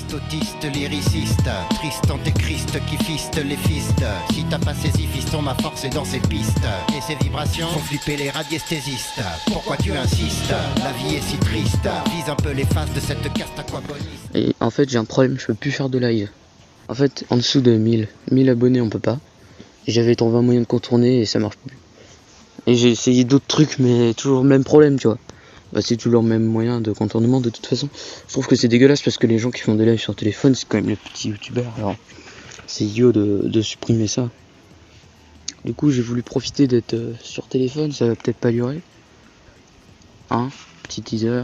Artiste, autiste, lyriciste, triste antéchrist qui fiste les fistes. Si t'as pas saisi fiston, ma force est dans ces pistes. Et ces vibrations font flipper les radiesthésistes. Pourquoi tu insistes? La vie est si triste. Vise un peu les faces de cette caste aquaboniste. Et en fait j'ai un problème, je peux plus faire de live. En fait en dessous de 1000 abonnés on peut pas. Et j'avais trouvé un moyen de contourner et ça marche plus. Et j'ai essayé d'autres trucs mais toujours le même problème tu vois. Bah, c'est toujours le même moyen de contournement de toute façon. Je trouve que c'est dégueulasse parce que les gens qui font des lives sur téléphone c'est quand même les petits youtubeurs. Alors c'est idiot de supprimer ça. Du coup j'ai voulu profiter d'être sur téléphone, ça va peut-être pas durer. Hein, petit teaser.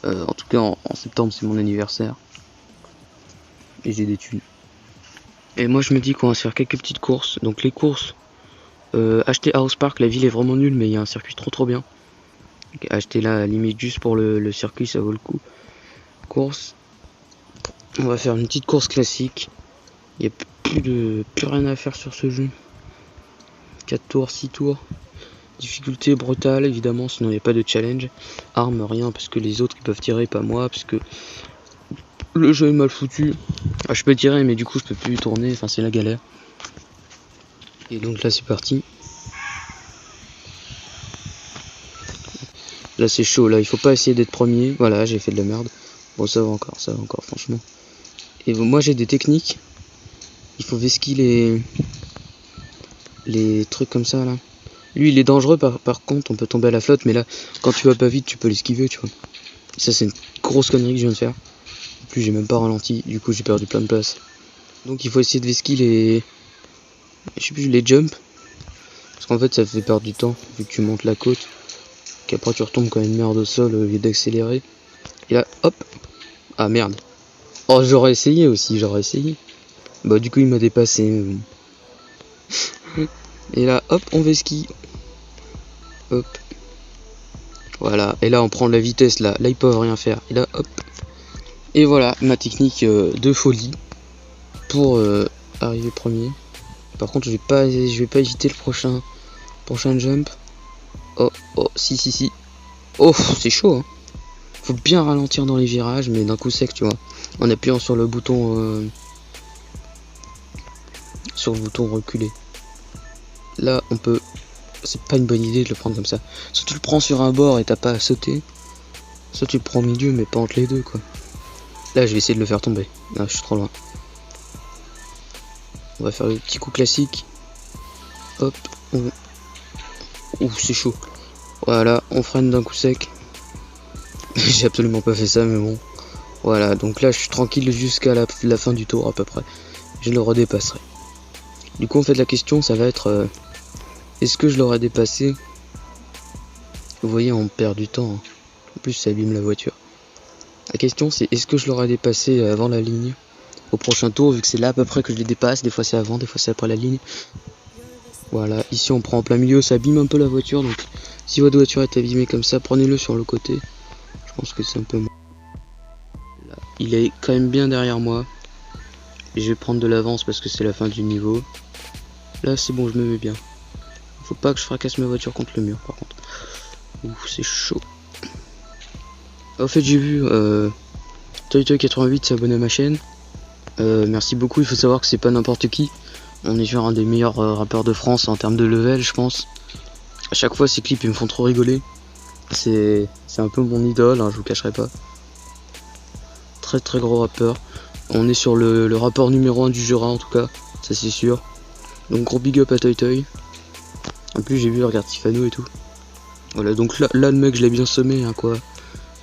En tout cas en septembre c'est mon anniversaire. Et j'ai des thunes. Et moi je me dis qu'on va se faire quelques petites courses. Donc les courses, acheter House Park, la ville est vraiment nulle mais il y a un circuit trop bien. Donc, acheter là à la limite juste pour le circuit ça vaut le coup. Course. On va faire une petite course classique. Il n'y a plus rien à faire sur ce jeu. 4 tours, 6 tours. Difficulté brutale évidemment, sinon il n'y a pas de challenge. Arme, rien, parce que les autres ils peuvent tirer, pas moi, parce que le jeu est mal foutu. Ah, je peux tirer mais du coup je peux plus tourner, enfin c'est la galère. Et donc là c'est parti. Là c'est chaud, là il faut pas essayer d'être premier. Voilà, j'ai fait de la merde. Bon ça va encore franchement. Et moi j'ai des techniques. Il faut vesquiller les trucs comme ça là. Lui il est dangereux par contre, on peut tomber à la flotte, mais là quand tu vas pas vite tu peux l'esquiver tu vois. Ça c'est une grosse connerie que je viens de faire. En plus j'ai même pas ralenti, du coup j'ai perdu plein de place. Donc il faut essayer de vesquiller les jumps. Parce qu'en fait ça fait perdre du temps vu que tu montes la côte. Qu'après tu retombes comme une merde au sol au lieu d'accélérer. Et là hop. Ah merde. Oh j'aurais essayé aussi, Bah du coup il m'a dépassé. Et là hop on vesquille. Hop. Voilà. Et là on prend de la vitesse là. Là ils peuvent rien faire. Et là hop. Et voilà ma technique de folie. Pour arriver premier. Par contre je vais pas hésiter le prochain jump. Oh si. Oh c'est chaud hein. Faut bien ralentir dans les virages mais d'un coup sec tu vois. En appuyant sur le bouton reculer. Là on peut. C'est pas une bonne idée de le prendre comme ça. Soit tu le prends sur un bord et t'as pas à sauter. Soit tu le prends au milieu mais pas entre les deux quoi. Là je vais essayer de le faire tomber. Là je suis trop loin. On va faire le petit coup classique. Hop. Ouh c'est chaud. Voilà, on freine d'un coup sec. J'ai absolument pas fait ça mais bon. Voilà, donc là je suis tranquille jusqu'à la fin du tour à peu près. Je le redépasserai. Du coup en fait la question ça va être est-ce que je l'aurais dépassé? Vous voyez on perd du temps hein. En plus ça abîme la voiture. La question c'est est-ce que je l'aurais dépassé avant la ligne au prochain tour, vu que c'est là à peu près que je les dépasse. Des fois c'est avant, des fois c'est après la ligne. Voilà, ici on prend en plein milieu, ça abîme un peu la voiture. Donc si votre voiture est abîmée comme ça, prenez-le sur le côté. Je pense que c'est un peu moins. Là, il est quand même bien derrière moi. Et je vais prendre de l'avance parce que c'est la fin du niveau. Là c'est bon, je me mets bien. Faut pas que je fracasse ma voiture contre le mur par contre. Ouh c'est chaud. En fait j'ai vu ToyToy88 s'abonne à ma chaîne. Merci beaucoup, il faut savoir que c'est pas n'importe qui. On est sur un des meilleurs rappeurs de France en termes de level je pense. À chaque fois ces clips ils me font trop rigoler. C'est un peu mon idole hein, je vous cacherai pas. Très gros rappeur. On est sur le rappeur numéro 1 du Jura en tout cas, ça c'est sûr. Donc gros big up à ToyToy. En plus j'ai vu, regarde Tifano et tout. Voilà donc là le mec je l'ai bien sommé hein, quoi.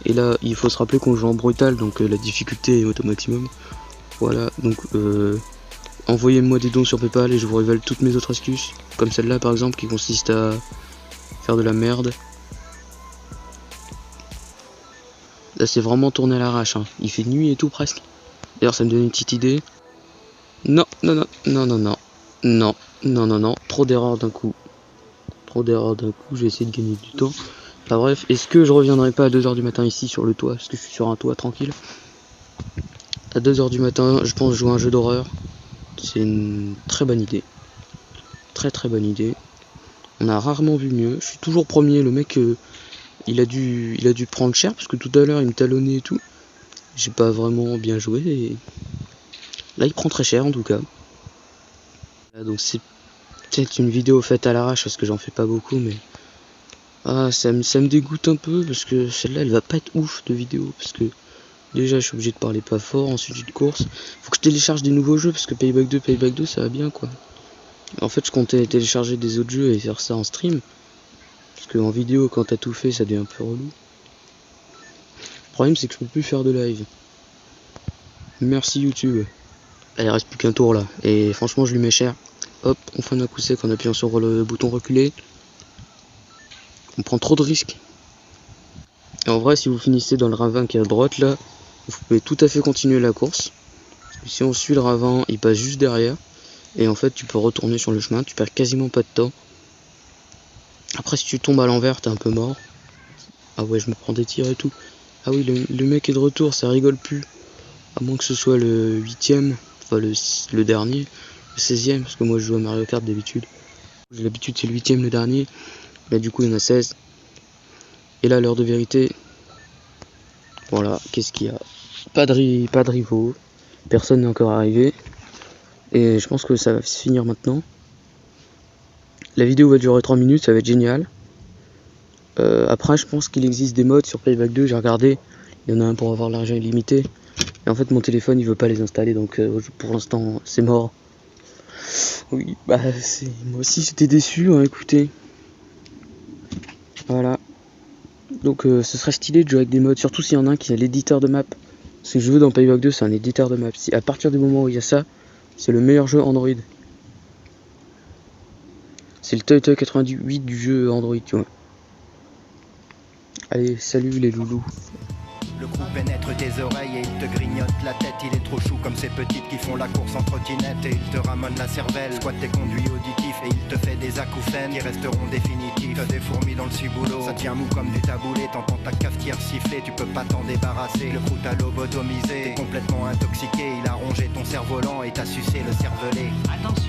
Et là il faut se rappeler qu'on joue en brutal donc la difficulté est au maximum. Voilà donc envoyez-moi des dons sur Paypal et je vous révèle toutes mes autres astuces. Comme celle-là par exemple qui consiste à faire de la merde. Là c'est vraiment tourné à l'arrache hein. Il fait nuit et tout presque. D'ailleurs ça me donne une petite idée. Non, trop d'erreurs d'un coup. Je vais essayer de gagner du temps. Enfin bref, est-ce que je reviendrai pas à 2h du matin ici sur le toit? Parce que je suis sur un toit tranquille. À 2h du matin, je pense jouer à un jeu d'horreur. C'est une très bonne idée. Très bonne idée. On a rarement vu mieux. Je suis toujours premier, le mec il a dû prendre cher parce que tout à l'heure il me talonnait et tout. j'ai pas vraiment bien joué et là il prend très cher en tout cas. Là, donc c'est peut-être une vidéo faite à l'arrache parce que j'en fais pas beaucoup, mais ça me dégoûte un peu parce que celle-là elle va pas être ouf de vidéo, parce que déjà je suis obligé de parler pas fort, ensuite j'ai de course, faut que je télécharge des nouveaux jeux parce que Payback 2 ça va bien quoi. En fait je comptais télécharger des autres jeux et faire ça en stream, parce que en vidéo quand t'as tout fait ça devient un peu relou. Le problème c'est que je peux plus faire de live. Merci YouTube. Là, il reste plus qu'un tour là, et franchement je lui mets cher. Hop, on freine un coup sec en appuyant sur le bouton reculer. On prend trop de risques. Et en vrai, si vous finissez dans le ravin qui est à droite là, vous pouvez tout à fait continuer la course. Si on suit le ravin, il passe juste derrière. Et en fait, tu peux retourner sur le chemin, tu perds quasiment pas de temps. Après, si tu tombes à l'envers, t'es un peu mort. Ah ouais, je me prends des tirs et tout. Ah oui, le mec est de retour, ça rigole plus. À moins que ce soit le 8ème, enfin le dernier, le 16ème, parce que moi je joue à Mario Kart d'habitude. J'ai l'habitude c'est le 8ème le dernier. Là du coup il y en a 16. Et là l'heure de vérité. Voilà, qu'est-ce qu'il y a? Pas de rivaux. Personne n'est encore arrivé. Et je pense que ça va se finir maintenant. La vidéo va durer 3 minutes, ça va être génial. Après je pense qu'il existe des mods sur Payback 2, j'ai regardé. Il y en a un pour avoir l'argent illimité. Et en fait mon téléphone il veut pas les installer, donc pour l'instant c'est mort. Oui, bah moi aussi j'étais déçu, hein, écoutez. Voilà. Donc ce serait stylé de jouer avec des mods, surtout s'il y en a un qui est l'éditeur de map. Ce que je veux dans Payback 2 c'est un éditeur de map. Si à partir du moment où il y a ça, c'est le meilleur jeu Android. C'est le Toy 98 du jeu Android, tu vois. Allez, salut les loulous. Le coup pénètre tes oreilles et il te grignote la tête. Il est trop chou comme ces petites qui font la course en trottinette. Et il te ramène la cervelle, squatte tes conduits auditifs. Et il te fait des acouphènes qui resteront définitifs. T'as des fourmis dans le ciboulot, ça tient mou comme du taboulé. T'entends ta cafetière siffler, tu peux pas t'en débarrasser. Le coup t'a lobotomisé, t'es complètement intoxiqué. Il a rongé ton cerf-volant et t'a sucé le cervelet. Attention.